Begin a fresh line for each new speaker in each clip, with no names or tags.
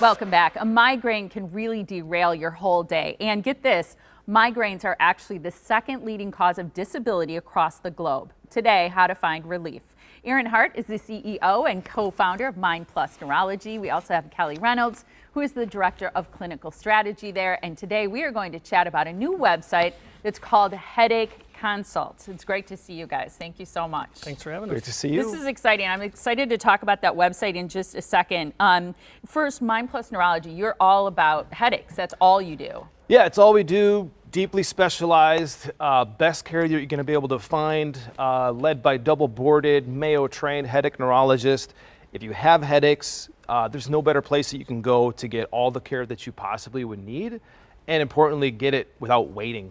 Welcome back. A migraine can really derail your whole day. And get this, migraines are actually the second leading cause of disability across the globe. Today, how to find relief. Hart is the CEO and co-founder of Mind Neurology. We also have Kelly Reynolds, who is the director of clinical strategy there. And today we are going to chat about a new website that's called Headache Consults. It's great to see you guys. Thank you so much.
Thanks for having us.
Great to see you.
This is exciting. I'm excited to talk about that website in just a second. First, Mind Neurology, you're all about headaches. That's all you do.
Yeah, it's all we do. Deeply specialized, best care that you're going to be able to find, led by double-boarded, Mayo-trained headache neurologist. If you have headaches, there's no better place that you can go to get all the care that you possibly would need, and importantly, get it without waiting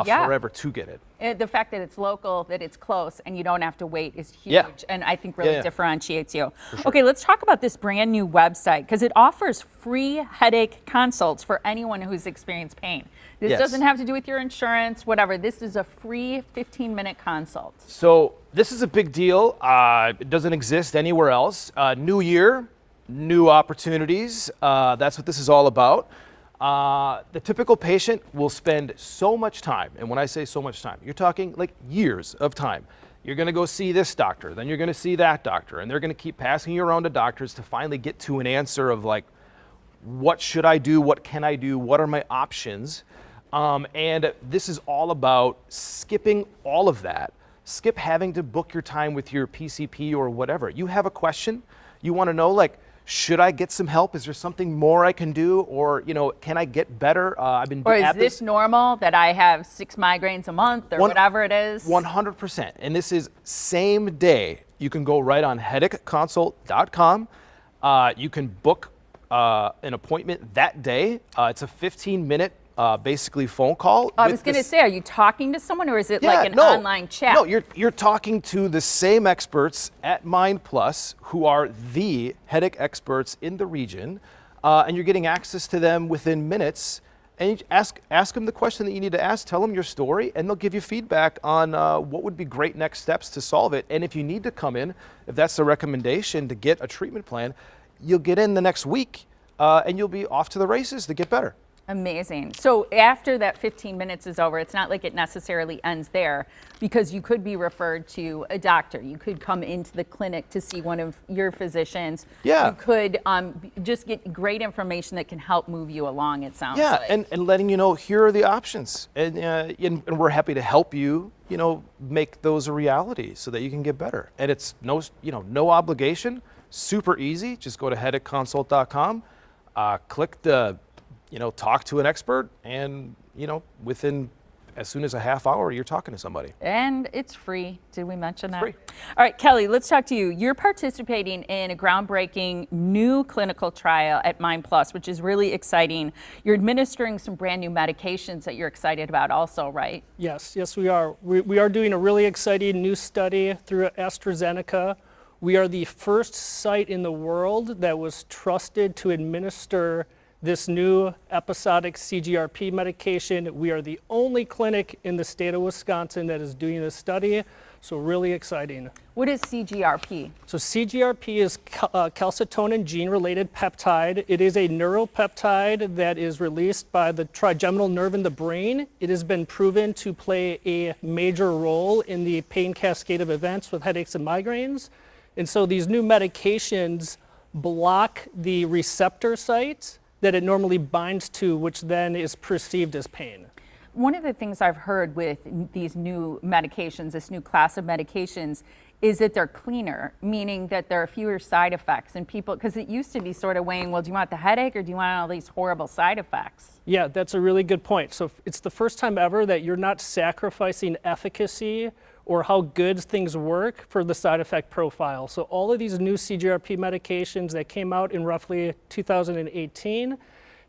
forever to get it.
The fact that it's local, that it's close, and you don't have to wait is huge,
Yeah.
and I think really differentiates you.
For sure.
Okay, let's talk about this brand new website, because it offers free headache consults for anyone who's experienced pain. This
Yes.
doesn't have to do with your insurance, whatever. This is a free 15-minute consult.
So this is a big deal. It doesn't exist anywhere else. New year, new opportunities. That's what this is all about. The typical patient will spend so much time, and when I say so much time, you're talking like years of time. You're going to go see this doctor, then you're going to see that doctor, and they're going to keep passing you around to doctors to finally get to an answer of like, what should I do? What can I do? What are my options? And this is all about skipping all of that. Skip having to book your time with your PCP or whatever. You have a question, you want to know, like, should I get some help? Is there something more I can do? Or, you know, can I get better?
Or is this normal that I have 6 migraines a month or whatever it is?
100%. And this is same day. You can go right on headacheconsult.com. You can book an appointment that day. It's a 15-minute basically phone call.
I was going to say, are you talking to someone or is it like an online chat?
No, you're talking to the same experts at Mind Plus who are the headache experts in the region, and you're getting access to them within minutes. And you ask them the question that you need to ask, tell them your story, and they'll give you feedback on what would be great next steps to solve it. And if you need to come in, if that's the recommendation to get a treatment plan, you'll get in the next week, and you'll be off to the races to get better.
Amazing. So after that 15 minutes is over, it's not like it necessarily ends there, because you could be referred to a doctor. You could come into the clinic to see one of your physicians.
Yeah.
You could just get great information that can help move you along, it sounds
Yeah,
like.
and letting you know, here are the options. And we're happy to help you, you know, make those a reality so that you can get better. And it's no obligation, super easy. Just go to headacheconsult.com, click the talk to an expert, and within as soon as a half hour you're talking to somebody.
And it's free. Did we mention that?
Free.
All right, Kelly, let's talk to you. You're participating in a groundbreaking new clinical trial at Mind Plus, which is really exciting. You're administering some brand new medications that you're excited about also, right?
Yes, we are. We are doing a really exciting new study through AstraZeneca. We are the first site in the world that was trusted to administer this new episodic CGRP medication. We are the only clinic in the state of Wisconsin that is doing this study, so really exciting.
What is CGRP?
So CGRP is calcitonin gene-related peptide. It is a neuropeptide that is released by the trigeminal nerve in the brain. It has been proven to play a major role in the pain cascade of events with headaches and migraines. And so these new medications block the receptor sites that it normally binds to, which then is perceived as pain.
One of the things I've heard with these new medications, this new class of medications, is that they're cleaner, meaning that there are fewer side effects. And people, because it used to be sort of weighing, well, do you want the headache or do you want all these horrible side effects?
Yeah, that's a really good point. So it's the first time ever that you're not sacrificing efficacy or how good things work for the side effect profile. So all of these new CGRP medications that came out in roughly 2018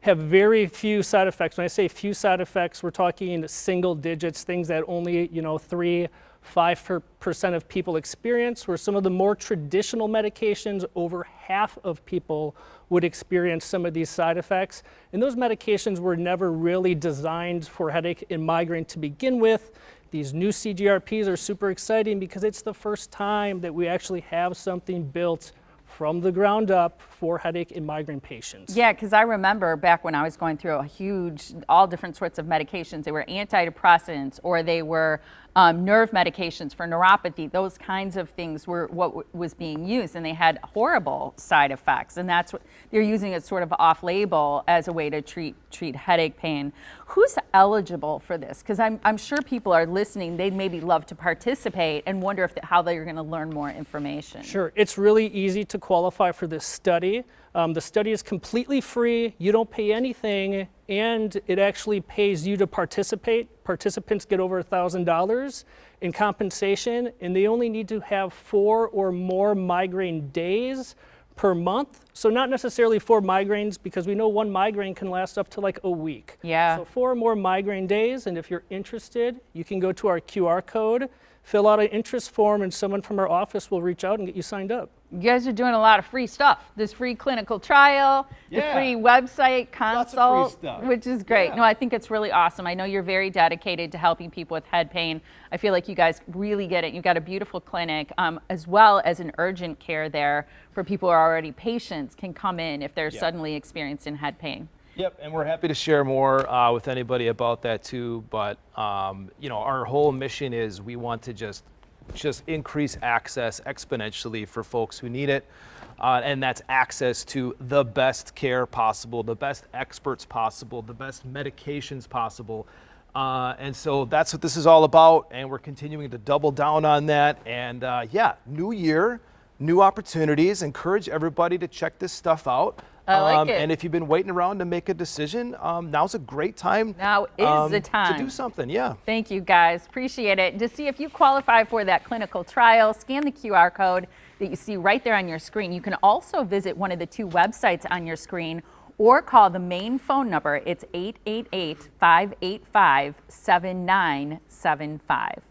have very few side effects. When I say few side effects, we're talking single digits, things that only 3-5% of people experience, where some of the more traditional medications, over half of people would experience some of these side effects. And those medications were never really designed for headache and migraine to begin with. These new CGRPs are super exciting because it's the first time that we actually have something built from the ground up for headache and migraine patients.
Yeah, because I remember back when I was going through all different sorts of medications. They were antidepressants or they were nerve medications for neuropathy. Those kinds of things were what was being used, and they had horrible side effects. And that's what they're using it sort of off-label as a way to treat headache pain. Who's eligible for this? Because I'm sure people are listening. They'd maybe love to participate and wonder how they're going to learn more information.
Sure, it's really easy to qualify for this study. The study is completely free, you don't pay anything, and it actually pays you to participate. Participants get over $1,000 in compensation, and they only need to have 4 or more migraine days per month. So not necessarily 4 migraines, because we know one migraine can last up to like a week.
Yeah.
So 4 or more migraine days, and if you're interested, you can go to our QR code, fill out an interest form, and someone from our office will reach out and get you signed up.
You guys are doing a lot of free stuff. This free clinical trial, the free website consult,
free stuff.
which is great.
Yeah.
No, I think it's really awesome. I know you're very dedicated to helping people with head pain. I feel like you guys really get it. You've got a beautiful clinic, as well as an urgent care there for people who are already patients can come in if they're suddenly experiencing head pain.
Yep, and we're happy to share more with anybody about that too. But you know, our whole mission is we want to just increase access exponentially for folks who need it, and that's access to the best care possible, the best experts possible, the best medications possible. And so that's what this is all about, and we're continuing to double down on that. And yeah, new year, new opportunities. Encourage everybody to check this stuff out.
I like it.
And if you've been waiting around to make a decision, now's a great time.
Now is the time
to do something. Yeah.
Thank you, guys. Appreciate it. To see if you qualify for that clinical trial, scan the QR code that you see right there on your screen. You can also visit one of the 2 websites on your screen or call the main phone number. It's 888-585-7975.